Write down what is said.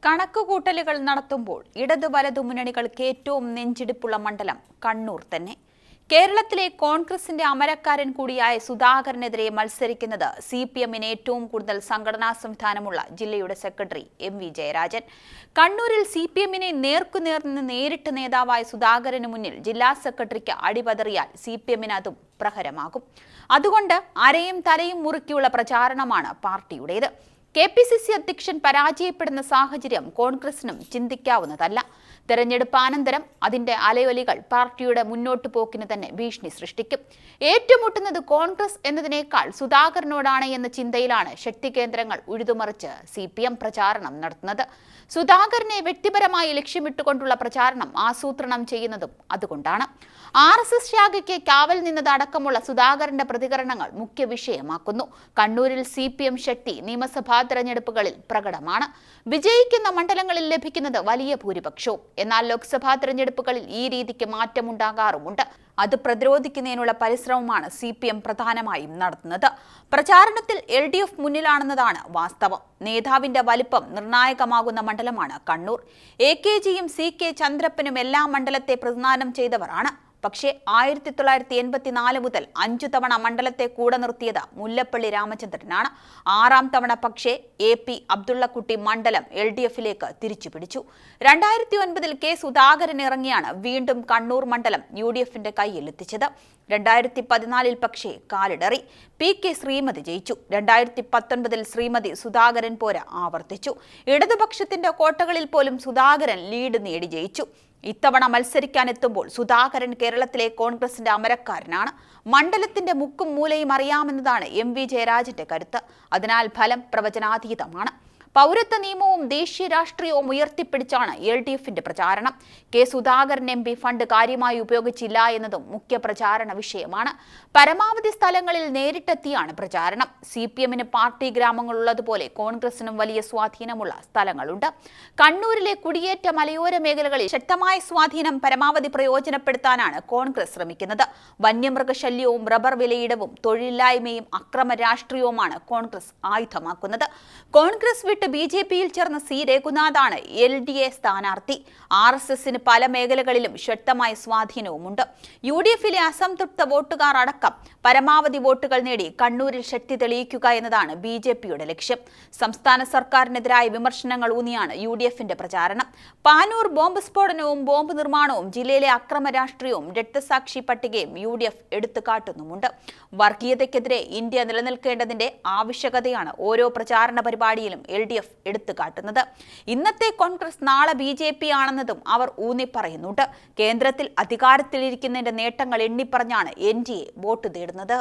കണക്കുകൂട്ടലുകൾ നടത്തുമ്പോൾ ഇടതു വലതു മുന്നണികൾക്ക് ഏറ്റവും നെഞ്ചിടിപ്പുള്ള മണ്ഡലം കണ്ണൂർ തന്നെ. കേരളത്തിലെ കോൺഗ്രസിന്റെ അമരക്കാരൻ കൂടിയായ സുധാകരനെതിരെ മത്സരിക്കുന്നത് CPM-ന് ഏറ്റവും കൂടുതൽ സംഘടനാ സംവിധാനമുള്ള ജില്ലയുടെ സെക്രട്ടറി MV ജയരാജൻ. കണ്ണൂരിൽ CPM-നെ നേർക്കുനേർ നിന്ന് നേരിട്ട് നേതാവായ സുധാകരന് മുന്നിൽ ജില്ലാ സെക്രട്ടറിക്ക് അടിപതറിയാൽ CPM-ന് അതും പ്രഹരമാകും. അതുകൊണ്ട് അരയും തലയും മുറുക്കിയുള്ള പ്രചാരണമാണ് പാർട്ടിയുടേത്. KPCC അധ്യക്ഷൻ പരാജയപ്പെടുന്ന സാഹചര്യം കോൺഗ്രസിനും ചിന്തിക്കാവുന്നതല്ല. തെരഞ്ഞെടുപ്പാനന്തരം അതിന്റെ അലയൊലികൾ പാർട്ടിയുടെ മുന്നോട്ടു പോക്കിന് തന്നെ ഭീഷണി സൃഷ്ടിക്കും. ഏറ്റുമുട്ടുന്നത് കോൺഗ്രസ് എന്നതിനേക്കാൾ സുധാകരനോടാണ് എന്ന ചിന്തയിലാണ് ശക്തി കേന്ദ്രങ്ങൾ ഉഴുതുമറിച്ച് CPM പ്രചാരണം നടത്തുന്നത്. സുധാകരനെ വ്യക്തിപരമായി ലക്ഷ്യമിട്ടുകൊണ്ടുള്ള പ്രചാരണം ആസൂത്രണം ചെയ്യുന്നതും അതുകൊണ്ടാണ്. RSS ശാഖയ്ക്ക് കാവൽ നിന്നതടക്കമുള്ള സുധാകരന്റെ പ്രതികരണങ്ങൾ മുഖ്യ വിഷയമാക്കുന്നു. കണ്ണൂരിൽ CPM ശക്തി നിയമസഭാ തെരഞ്ഞെടുപ്പുകളിൽ പ്രകടമാണ്. വിജയിക്കുന്ന മണ്ഡലങ്ങളിൽ ലഭിക്കുന്നത് വലിയ ഭൂരിപക്ഷവും. എന്നാൽ ലോക്സഭാ തെരഞ്ഞെടുപ്പുകളിൽ ഈ രീതിക്ക് മാറ്റമുണ്ടാകാറുമുണ്ട്. അത് പ്രതിരോധിക്കുന്നതിനുള്ള പരിശ്രമമാണ് CPM പ്രധാനമായും നടത്തുന്നത്. പ്രചാരണത്തിൽ LDF മുന്നിലാണെന്നതാണ് വാസ്തവം. നേതാവിന്റെ വലിപ്പം നിർണായകമാകുന്ന മണ്ഡലമാണ് കണ്ണൂർ. AKGയും CK ചന്ദ്രപ്പനും എല്ലാ മണ്ഡലത്തെ പ്രതിനിധാനം ചെയ്തവരാണ്. പക്ഷേ 1984 മുതൽ 5 തവണ മണ്ഡലത്തെ കൂടെ നിർത്തിയത് മുല്ലപ്പള്ളി രാമചന്ദ്രനാണ്. 6ാം തവണ പക്ഷേ AP അബ്ദുള്ളക്കുട്ടി മണ്ഡലം LDFിലേക്ക് തിരിച്ചുപിടിച്ചു. 2009 K സുധാകരൻ ഇറങ്ങിയാണ് വീണ്ടും കണ്ണൂർ മണ്ഡലം UDFന്റെ കയ്യിലെത്തിച്ചത്. 2014 പക്ഷേ കാലിടറി. PK ശ്രീമതി ജയിച്ചു. 2019 ശ്രീമതി സുധാകരൻ പോര ആവർത്തിച്ചു. ഇടതുപക്ഷത്തിന്റെ കോട്ടകളിൽ പോലും സുധാകരൻ ലീഡ് നേടി ജയിച്ചു. ഇത്തവണ മത്സരിക്കാനെത്തുമ്പോൾ സുധാകരൻ കേരളത്തിലെ കോൺഗ്രസിന്റെ അമരക്കാരനാണ്. മണ്ഡലത്തിന്റെ മുക്കും മൂലയും അറിയാമെന്നതാണ് MV ജയരാജന്റെ കരുത്ത്. അതിനാൽ ഫലം പ്രവചനാതീതമാണ്. പൗരത്വ നിയമവും ദേശീയ രാഷ്ട്രീയവും ഉയർത്തിപ്പിടിച്ചാണ് LDFന്റെ പ്രചാരണം. K സുധാകരൻ MP ഫണ്ട് കാര്യമായി ഉപയോഗിച്ചില്ല എന്നതും മുഖ്യ പ്രചാരണ വിഷയമാണ്. പരമാവധി സ്ഥലങ്ങളിൽ നേരിട്ടെത്തിയാണ് പ്രചാരണം. CPM-ന് പാർട്ടി ഗ്രാമങ്ങളുള്ളതുപോലെ കോൺഗ്രസിനും വലിയ സ്വാധീനമുള്ള സ്ഥലങ്ങളുണ്ട്. കണ്ണൂരിലെ കുടിയേറ്റ മലയോര മേഖലകളിൽ ശക്തമായ സ്വാധീനം പരമാവധി പ്രയോജനപ്പെടുത്താനാണ് കോൺഗ്രസ് ശ്രമിക്കുന്നത്. വന്യമൃഗശല്യവും റബ്ബർ വിലയിടവും തൊഴിലില്ലായ്മയും അക്രമ രാഷ്ട്രീയവുമാണ് കോൺഗ്രസ് ആയുധമാക്കുന്നത്. കോൺഗ്രസ് വിട്ട് BJPയിൽ ചേർന്ന C രഘുനാഥാണ് LDA സ്ഥാനാർത്ഥി. RSSന് പല മേഖലകളിലും ശക്തമായ സ്വാധീനവുമുണ്ട്. UDFിലെ അസംതൃപ്ത വോട്ടുകാർ അടക്കം പരമാവധി വോട്ടുകൾ നേടി കണ്ണൂരിൽ ശക്തി തെളിയിക്കുക എന്നതാണ് BJPയുടെ ലക്ഷ്യം. സംസ്ഥാന സർക്കാരിനെതിരായ വിമർശനങ്ങൾ ഊന്നിയാണ് UDFന്റെ പ്രചാരണം. പാനൂർ ബോംബ് സ്ഫോടനവും ബോംബ് നിർമ്മാണവും ജില്ലയിലെ അക്രമ രാഷ്ട്രീയവും രക്തസാക്ഷി പട്ടികയും UDF എടുത്തുകാട്ടുന്നുമുണ്ട്. വർഗീയതയ്ക്കെതിരെ ഇന്ത്യ നിലനിൽക്കേണ്ടതിന്റെ ആവശ്യകതയാണ് ഓരോ പ്രചാരണ പരിപാടിയിലും LDF എടുത്തുകാട്ടുന്നത്. ഇന്നത്തെ കോൺഗ്രസ് നാളെ BJP ആണെന്നതും അവർ ഊന്നിപ്പറയുന്നുണ്ട്. കേന്ദ്രത്തിൽ അധികാരത്തിലിരിക്കുന്നതിന്റെ നേട്ടങ്ങൾ എണ്ണിപ്പറഞ്ഞാണ് NDA വോട്ട് തേടുന്നത്.